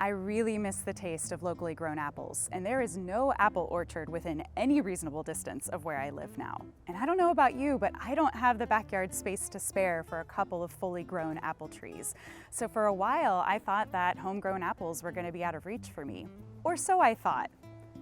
I really miss the taste of locally grown apples, and there is no apple orchard within any reasonable distance of where I live now. And I don't know about you, but I don't have the backyard space to spare for a couple of fully grown apple trees. So for a while, I thought that homegrown apples were going to be out of reach for me. Or so I thought,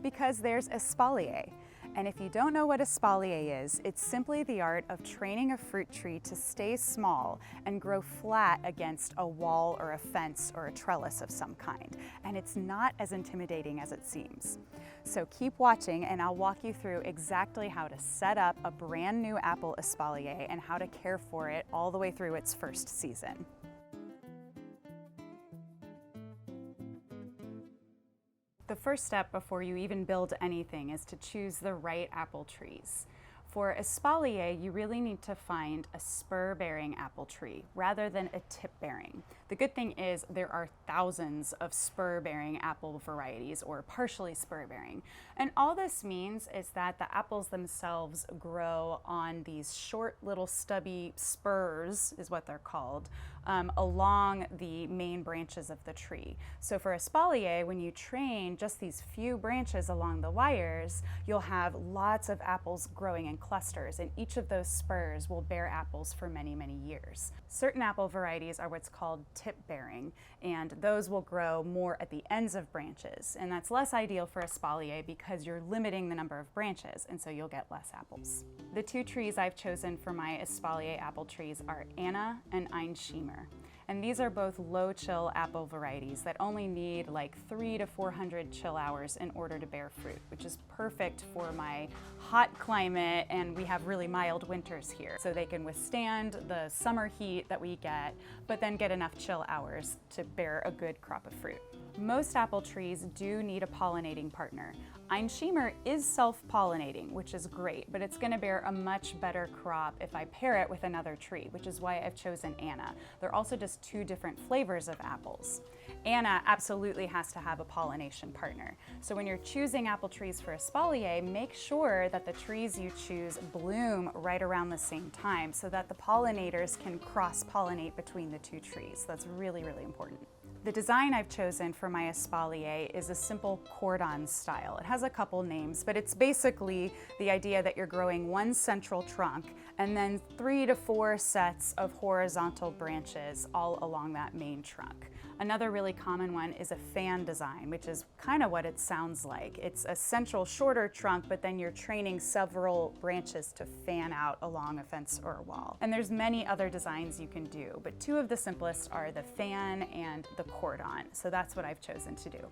because there's Espalier. And if you don't know what Espalier is, it's simply the art of training a fruit tree to stay small and grow flat against a wall or a fence or a trellis of some kind. And it's not as intimidating as it seems. So keep watching and I'll walk you through exactly how to set up a brand new apple Espalier and how to care for it all the way through its first season. The first step before you even build anything is to choose the right apple trees. For Espalier, you really need to find a spur-bearing apple tree rather than a tip-bearing. The good thing is there are thousands of spur-bearing apple varieties or partially spur-bearing. And all this means is that the apples themselves grow on these short little stubby spurs, is what they're called, along the main branches of the tree. So for Espalier, when you train just these few branches along the wires, you'll have lots of apples growing in clusters, and each of those spurs will bear apples for many, many years. Certain apple varieties are what's called tip-bearing, and those will grow more at the ends of branches, and that's less ideal for Espalier because you're limiting the number of branches, and so you'll get less apples. The two trees I've chosen for my Espalier apple trees are Anna and Einschiemer. And these are both low chill apple varieties that only need like 300 to 400 chill hours in order to bear fruit, which is perfect for my hot climate, and we have really mild winters here. So they can withstand the summer heat that we get, but then get enough chill hours to bear a good crop of fruit. Most apple trees do need a pollinating partner. Einschiemer is self-pollinating, which is great, but it's going to bear a much better crop if I pair it with another tree, which is why I've chosen Anna. They're also just two different flavors of apples. Anna absolutely has to have a pollination partner. So when you're choosing apple trees for Espalier, make sure that the trees you choose bloom right around the same time so that the pollinators can cross-pollinate between the two trees. That's really, really important. The design I've chosen for my Espalier is a simple cordon style. It has a couple names, but it's basically the idea that you're growing one central trunk and then 3 to 4 sets of horizontal branches all along that main trunk. Another really common one is a fan design, which is kind of what it sounds like. It's a central shorter trunk, but then you're training several branches to fan out along a fence or a wall. And there's many other designs you can do, but two of the simplest are the fan and the cordon. So that's what I've chosen to do.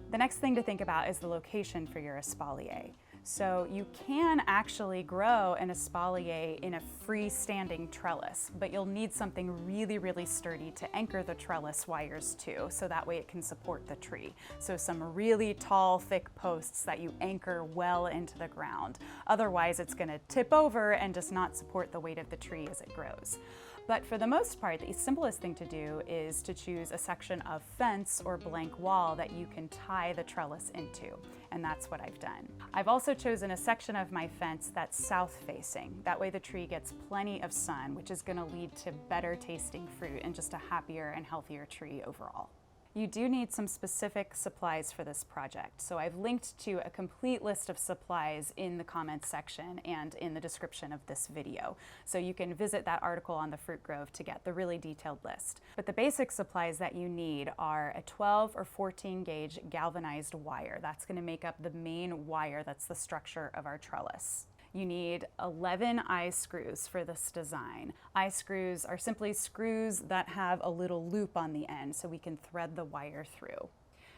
The next thing to think about is the location for your Espalier. So you can actually grow an Espalier in a freestanding trellis, but you'll need something really, really sturdy to anchor the trellis wires to, so that way it can support the tree. So some really tall, thick posts that you anchor well into the ground. Otherwise, it's going to tip over and just not support the weight of the tree as it grows. But for the most part, the simplest thing to do is to choose a section of fence or blank wall that you can tie the trellis into, and that's what I've done. I've also chosen a section of my fence that's south-facing. That way the tree gets plenty of sun, which is going to lead to better tasting fruit and just a happier and healthier tree overall. You do need some specific supplies for this project, so I've linked to a complete list of supplies in the comments section and in the description of this video. So you can visit that article on the Fruit Grove to get the really detailed list. But the basic supplies that you need are a 12 or 14 gauge galvanized wire. That's going to make up the main wire that's the structure of our trellis. You need 11 eye screws for this design. Eye screws are simply screws that have a little loop on the end so we can thread the wire through.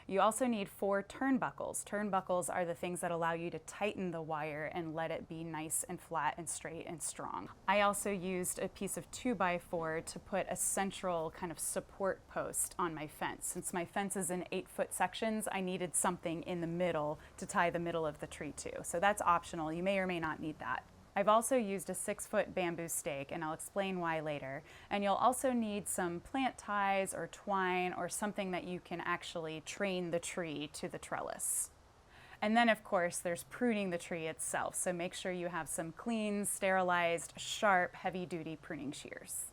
You also need 4 turnbuckles. Turnbuckles are the things that allow you to tighten the wire and let it be nice and flat and straight and strong. I also used a piece of 2x4 to put a central kind of support post on my fence. Since my fence is in 8-foot sections, I needed something in the middle to tie the middle of the tree to. So that's optional. You may or may not need that. I've also used a 6-foot bamboo stake, and I'll explain why later. And you'll also need some plant ties or twine or something that you can actually train the tree to the trellis. And then of course there's pruning the tree itself, so make sure you have some clean, sterilized, sharp, heavy-duty pruning shears.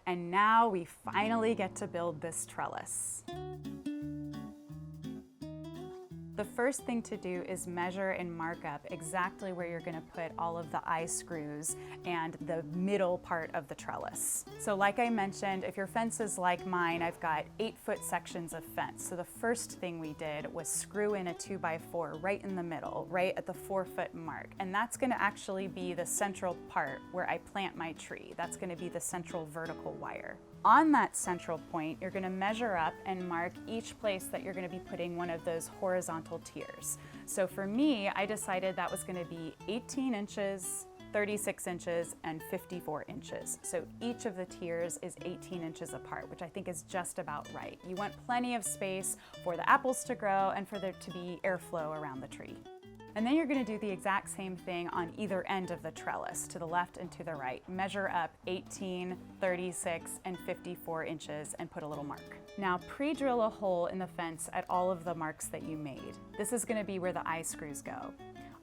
And now we finally get to build this trellis. The first thing to do is measure and mark up exactly where you're going to put all of the eye screws and the middle part of the trellis. So like I mentioned, if your fence is like mine, I've got 8-foot sections of fence. So the first thing we did was screw in a 2x4 right in the middle, right at the 4-foot mark. And that's going to actually be the central part where I plant my tree. That's going to be the central vertical wire. On that central point, you're going to measure up and mark each place that you're going to be putting one of those horizontal tiers. So for me, I decided that was going to be 18 inches, 36 inches, and 54 inches. So each of the tiers is 18 inches apart, which I think is just about right. You want plenty of space for the apples to grow and for there to be airflow around the tree. And then you're going to do the exact same thing on either end of the trellis, to the left and to the right. Measure up 18, 36, and 54 inches and put a little mark. Now pre-drill a hole in the fence at all of the marks that you made. This is going to be where the eye screws go.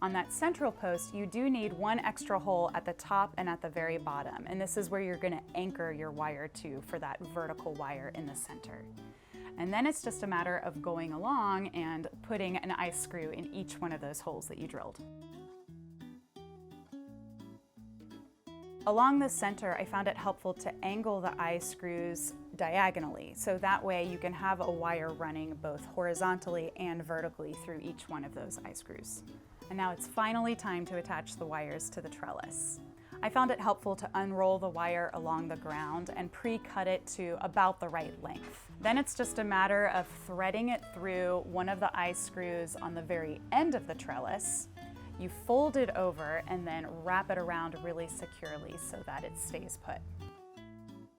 On that central post, you do need one extra hole at the top and at the very bottom, and this is where you're going to anchor your wire to for that vertical wire in the center. And then it's just a matter of going along and putting an eye screw in each one of those holes that you drilled. Along the center, I found it helpful to angle the eye screws diagonally, so that way you can have a wire running both horizontally and vertically through each one of those eye screws. And now it's finally time to attach the wires to the trellis. I found it helpful to unroll the wire along the ground and pre-cut it to about the right length. Then it's just a matter of threading it through one of the eye screws on the very end of the trellis. You fold it over and then wrap it around really securely so that it stays put.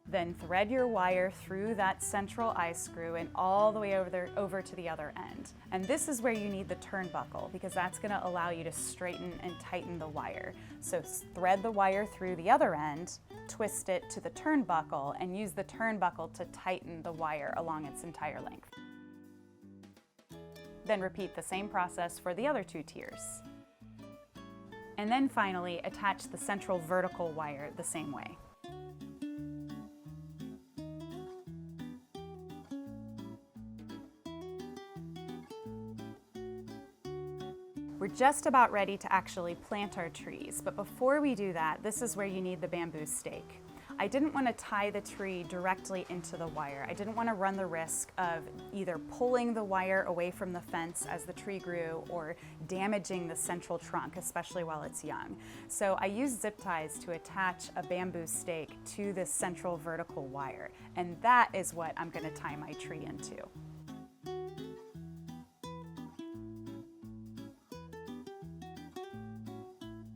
Then thread your wire through that central eye screw and all the way over to the other end. And this is where you need the turnbuckle, because that's going to allow you to straighten and tighten the wire. So thread the wire through the other end, twist it to the turnbuckle, and use the turnbuckle to tighten the wire along its entire length. Then repeat the same process for the other 2 tiers. And then finally, attach the central vertical wire the same way. We're just about ready to actually plant our trees, but before we do that, this is where you need the bamboo stake. I didn't want to tie the tree directly into the wire. I didn't want to run the risk of either pulling the wire away from the fence as the tree grew or damaging the central trunk, especially while it's young. So I used zip ties to attach a bamboo stake to this central vertical wire, and that is what I'm going to tie my tree into.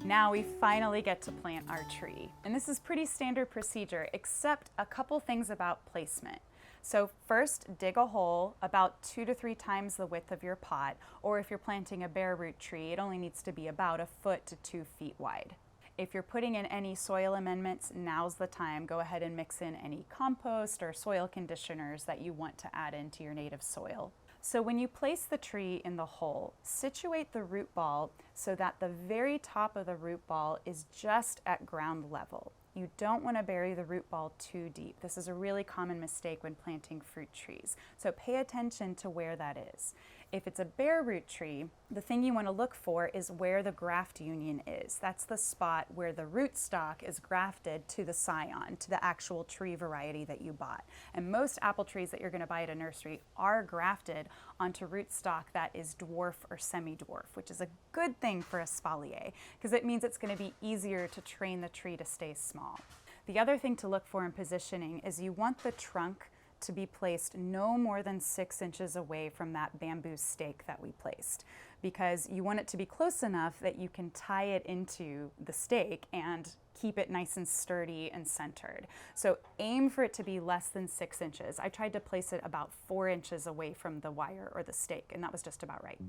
Now we finally get to plant our tree. And this is pretty standard procedure, except a couple things about placement. So first, dig a hole about 2 to 3 times the width of your pot, or if you're planting a bare root tree, it only needs to be about 1 foot to 2 feet wide. If you're putting in any soil amendments, now's the time. Go ahead and mix in any compost or soil conditioners that you want to add into your native soil. So when you place the tree in the hole, situate the root ball so that the very top of the root ball is just at ground level. You don't want to bury the root ball too deep. This is a really common mistake when planting fruit trees. So pay attention to where that is. If it's a bare root tree, the thing you want to look for is where the graft union is. That's the spot where the root stock is grafted to the scion, to the actual tree variety that you bought. And most apple trees that you're going to buy at a nursery are grafted onto root stock that is dwarf or semi-dwarf, which is a good thing for Espalier because it means it's going to be easier to train the tree to stay small. The other thing to look for in positioning is you want the trunk to be placed no more than 6 inches away from that bamboo stake that we placed, because you want it to be close enough that you can tie it into the stake and keep it nice and sturdy and centered. So aim for it to be less than 6 inches. I tried to place it about 4 inches away from the wire or the stake, and that was just about right.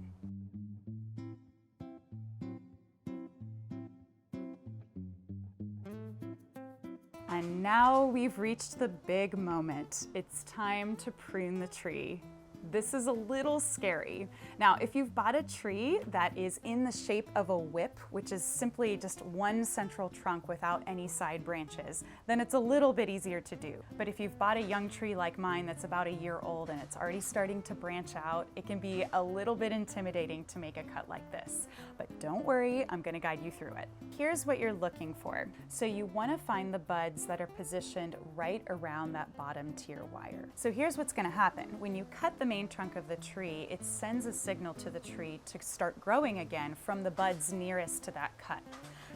And now we've reached the big moment. It's time to prune the tree. This is a little scary. Now, if you've bought a tree that is in the shape of a whip, which is simply just one central trunk without any side branches, then it's a little bit easier to do. But if you've bought a young tree like mine that's about a year old and it's already starting to branch out, it can be a little bit intimidating to make a cut like this. But don't worry, I'm gonna guide you through it. Here's what you're looking for. So you wanna find the buds that are positioned right around that bottom tier wire. So here's what's gonna happen. When you cut the main trunk of the tree, it sends a signal to the tree to start growing again from the buds nearest to that cut.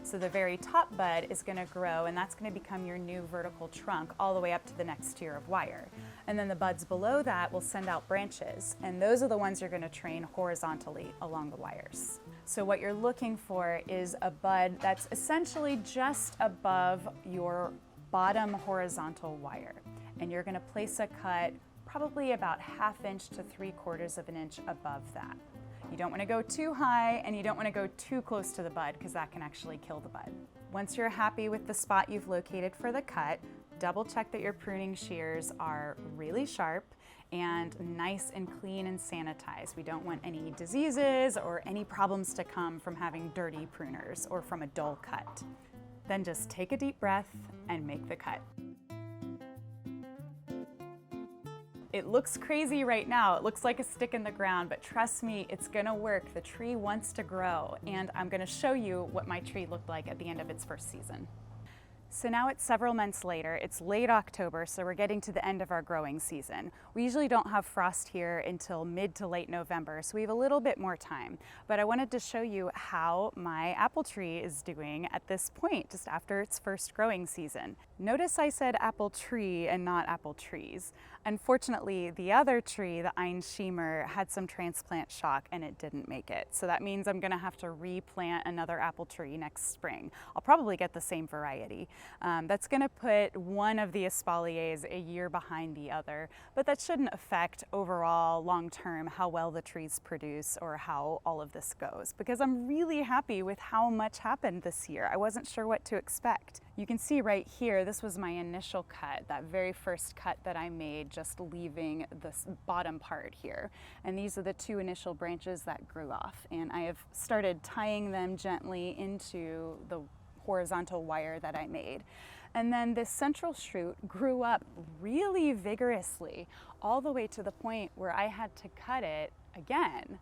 So the very top bud is going to grow, and that's going to become your new vertical trunk all the way up to the next tier of wire. And then the buds below that will send out branches, and those are the ones you're going to train horizontally along the wires. So what you're looking for is a bud that's essentially just above your bottom horizontal wire. And you're going to place a cut probably about 1/2 inch to 3/4 of an inch above that. You don't want to go too high and you don't want to go too close to the bud because that can actually kill the bud. Once you're happy with the spot you've located for the cut, double check that your pruning shears are really sharp and nice and clean and sanitized. We don't want any diseases or any problems to come from having dirty pruners or from a dull cut. Then just take a deep breath and make the cut. It looks crazy right now. It looks like a stick in the ground, but trust me, it's gonna work. The tree wants to grow, and I'm gonna show you what my tree looked like at the end of its first season. So now it's several months later. It's late October, so we're getting to the end of our growing season. We usually don't have frost here until mid to late November, so we have a little bit more time. But I wanted to show you how my apple tree is doing at this point, just after its first growing season. Notice I said apple tree and not apple trees. Unfortunately, the other tree, the Einsheimer, had some transplant shock and it didn't make it. So that means I'm gonna have to replant another apple tree next spring. I'll probably get the same variety. That's gonna put one of the Espaliers a year behind the other, but that shouldn't affect overall long-term how well the trees produce or how all of this goes, because I'm really happy with how much happened this year. I wasn't sure what to expect. You can see right here, this was my initial cut, that very first cut that I made, just leaving this bottom part here. And these are the 2 initial branches that grew off. And I have started tying them gently into the horizontal wire that I made. And then this central shoot grew up really vigorously, all the way to the point where I had to cut it again.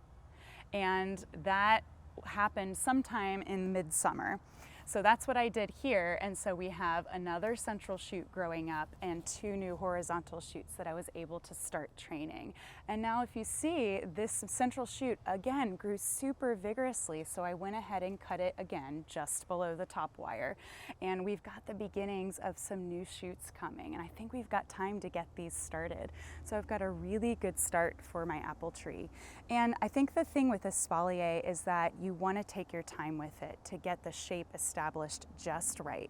And that happened sometime in midsummer. So that's what I did here, and so we have another central shoot growing up and 2 new horizontal shoots that I was able to start training. And now if you see, this central shoot again grew super vigorously, so I went ahead and cut it again just below the top wire. And we've got the beginnings of some new shoots coming, and I think we've got time to get these started. So I've got a really good start for my apple tree. And I think the thing with Espalier is that you want to take your time with it to get the shape established just right.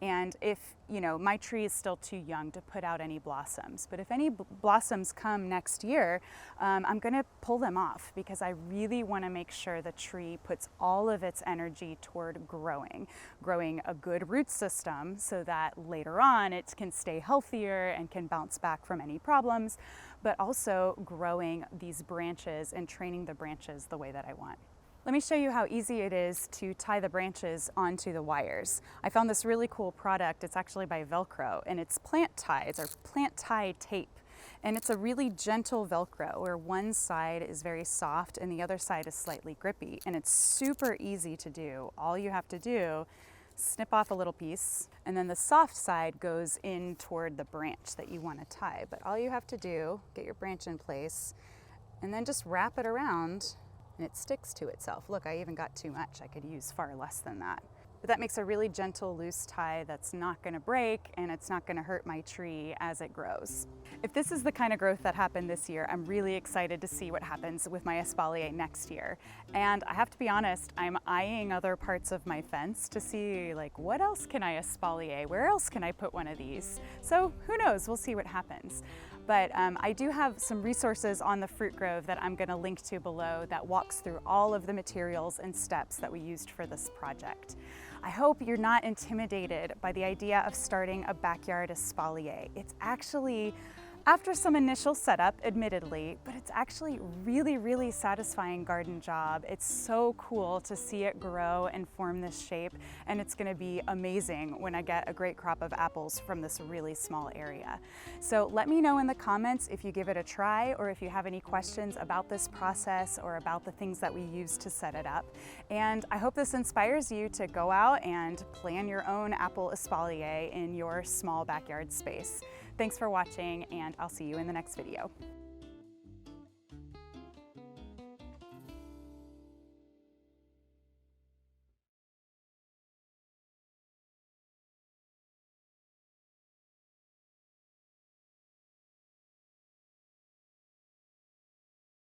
And if, you know, my tree is still too young to put out any blossoms, but if any blossoms come next year, I'm going to pull them off because I really want to make sure the tree puts all of its energy toward growing a good root system so that later on it can stay healthier and can bounce back from any problems, but also growing these branches and training the branches the way that I want. Let me show you how easy it is to tie the branches onto the wires. I found this really cool product. It's actually by Velcro, and it's plant ties or plant tie tape. And it's a really gentle Velcro where one side is very soft and the other side is slightly grippy. And it's super easy to do. All you have to do, snip off a little piece, and then the soft side goes in toward the branch that you want to tie. But all you have to do, get your branch in place, and then just wrap it around and it sticks to itself. Look, I even got too much. I could use far less than that. But that makes a really gentle, loose tie that's not gonna break and it's not gonna hurt my tree as it grows. If this is the kind of growth that happened this year, I'm really excited to see what happens with my Espalier next year. And I have to be honest, I'm eyeing other parts of my fence to see, like, what else can I Espalier? Where else can I put one of these? So who knows, we'll see what happens. But I do have some resources on the Fruit Grove that I'm gonna link to below that walks through all of the materials and steps that we used for this project. I hope you're not intimidated by the idea of starting a backyard Espalier. It's actually After some initial setup, admittedly, but it's actually really satisfying garden job. It's so cool to see it grow and form this shape, and it's gonna be amazing when I get a great crop of apples from this really small area. So let me know in the comments if you give it a try or if you have any questions about this process or about the things that we use to set it up. And I hope this inspires you to go out and plan your own apple espalier in your small backyard space. Thanks for watching, and I'll see you in the next video.